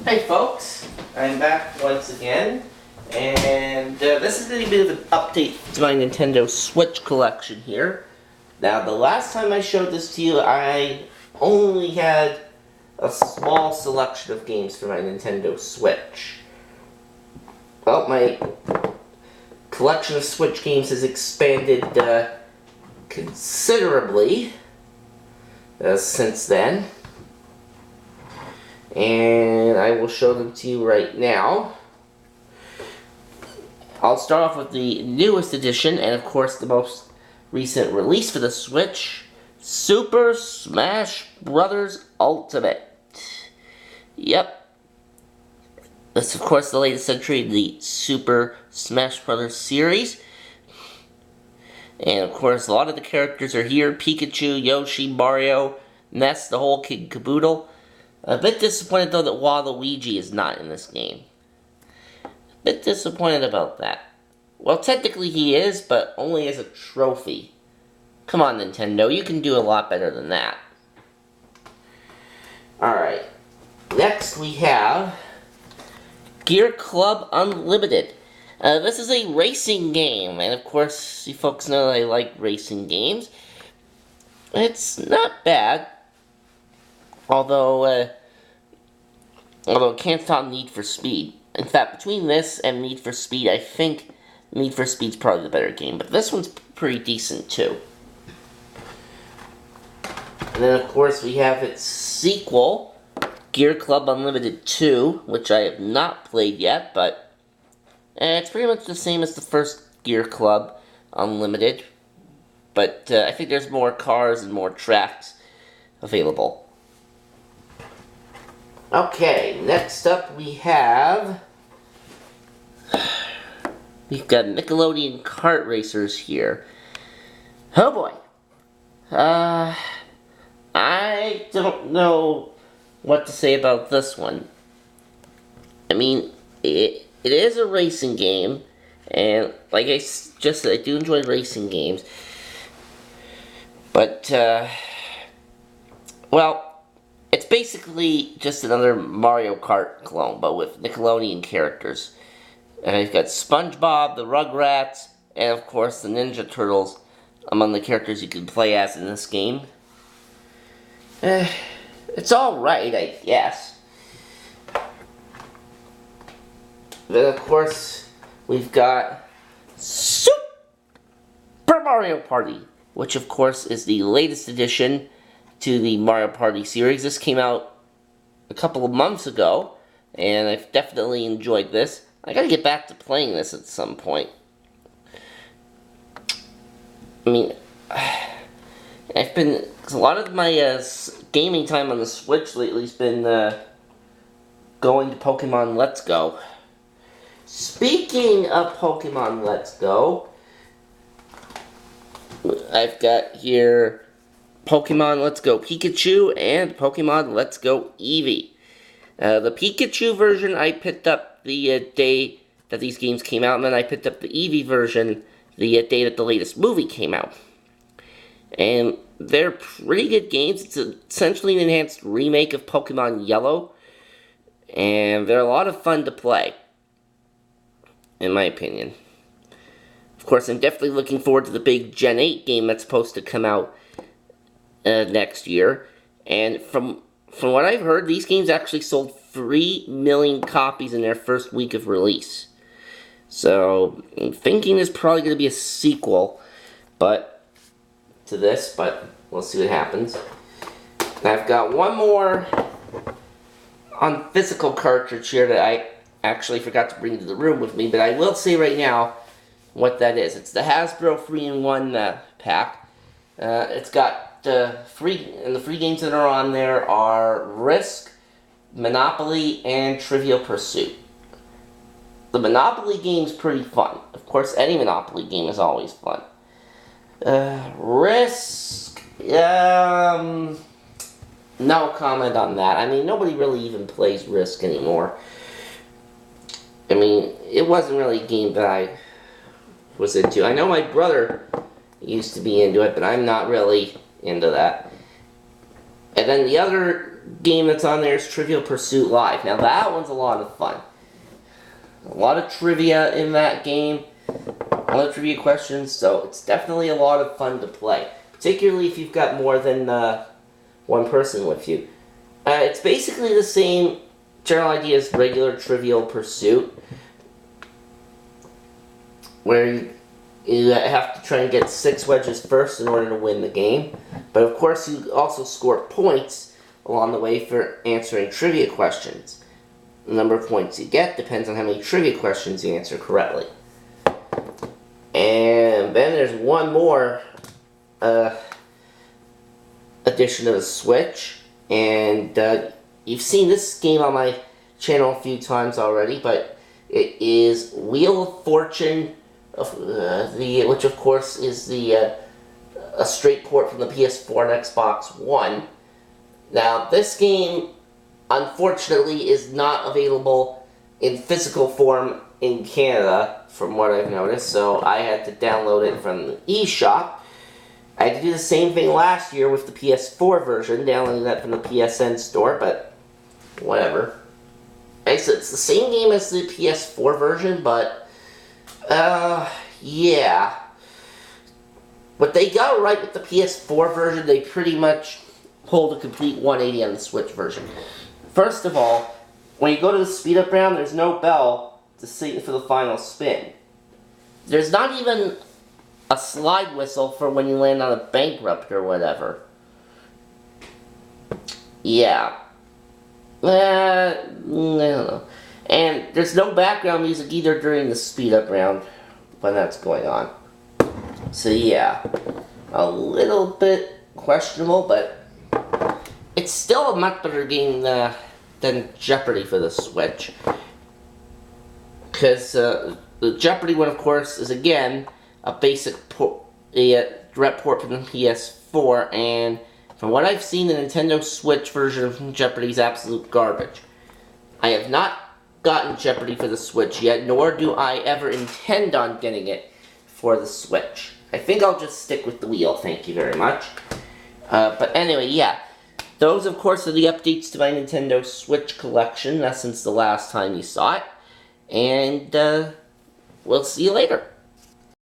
Hey folks, I'm back once again, and this is going to be a bit of an update to my Nintendo Switch collection here. Now, the last time I showed this to you, I only had a small selection of games for my Nintendo Switch. Well, my collection of Switch games has expanded considerably since then. And I will show them to you right now. I'll start off with the newest edition, and of course the most recent release for the Switch, Super Smash Bros. Ultimate. Yep. This is of course the latest entry in the Super Smash Bros. Series. And of course a lot of the characters are here. Pikachu, Yoshi, Mario, Ness, the whole kit and caboodle. A bit disappointed though that Waluigi is not in this game. A bit disappointed about that. Well, technically he is, but only as a trophy. Come on, Nintendo, you can do a lot better than that. Alright. Next we have Gear Club Unlimited. This is a racing game, and of course, you folks know that I like racing games. It's not bad. Although it can't stop Need for Speed. In fact, between this and Need for Speed, I think Need for Speed's probably the better game. But this one's pretty decent, too. And then, of course, we have its sequel, Gear Club Unlimited 2, which I have not played yet, but it's pretty much the same as the first Gear Club Unlimited. But I think there's more cars and more tracks available. Okay, next up we've got Nickelodeon Kart Racers here. Oh boy. I don't know what to say about this one. I mean, it is a racing game, and like I just said, I do enjoy racing games. But, well, it's basically just another Mario Kart clone, but with Nickelodeon characters. You've got SpongeBob, the Rugrats, and of course the Ninja Turtles among the characters you can play as in this game. It's alright, I guess. Then of course, we've got Super Mario Party, which of course is the latest addition to the Mario Party series. This came out a couple of months ago, and I've definitely enjoyed this. I gotta get back to playing this at some point. I mean, a lot of my gaming time on the Switch lately has been going to Pokemon Let's Go. Speaking of Pokemon Let's Go, I've got here Pokemon Let's Go Pikachu and Pokemon Let's Go Eevee. The Pikachu version I picked up the day that these games came out, and then I picked up the Eevee version the day that the latest movie came out. And they're pretty good games. It's essentially an enhanced remake of Pokemon Yellow, and they're a lot of fun to play, in my opinion. Of course, I'm definitely looking forward to the big Gen 8 game that's supposed to come out next year, and from what I've heard, these games actually sold 3 million copies in their first week of release. So I'm thinking there's probably going to be a sequel, to this, but we'll see what happens. I've got one more on physical cartridge here that I actually forgot to bring to the room with me, but I will say right now what that is. It's the Hasbro 3-in-1 pack. It's got the free games that are on there are Risk, Monopoly, and Trivial Pursuit. The Monopoly game's pretty fun. Of course, any Monopoly game is always fun. Risk, no comment on that. I mean, nobody really even plays Risk anymore. I mean, it wasn't really a game that I was into. I know my brother used to be into it, but I'm not really into that. And then the other game that's on there is Trivial Pursuit Live. Now that one's a lot of fun. A lot of trivia in that game. A lot of trivia questions, so it's definitely a lot of fun to play. Particularly if you've got more than one person with you. It's basically the same general idea as regular Trivial Pursuit, where you have to try and get 6 wedges first in order to win the game. But of course you also score points along the way for answering trivia questions. The number of points you get depends on how many trivia questions you answer correctly. And then there's one more edition of the Switch, and you've seen this game on my channel a few times already, but it is Wheel of Fortune, which of course is a straight port from the PS4 and Xbox One. Now this game unfortunately is not available in physical form in Canada, from what I've noticed, so I had to download it from the eShop. I had to do the same thing last year with the PS4 version, downloading that from the PSN store, but whatever. It's the same game as the PS4 version, but yeah. What they got right with the PS4 version, they pretty much pulled a complete 180 on the Switch version. First of all, when you go to the speed up round, there's no bell to sing for the final spin. There's not even a slide whistle for when you land on a bankrupt or whatever. Yeah. I don't know. And there's no background music either during the speed up round when that's going on. So yeah, a little bit questionable, but it's still a much better game than Jeopardy for the Switch. Because the Jeopardy one, of course, is again a basic direct port from the PS4, and from what I've seen, the Nintendo Switch version of Jeopardy is absolute garbage. I have not gotten Jeopardy for the Switch yet, nor do I ever intend on getting it for the Switch. I think I'll just stick with the wheel, thank you very much. But anyway, yeah. Those, of course, are the updates to my Nintendo Switch collection, since the last time you saw it. And we'll see you later.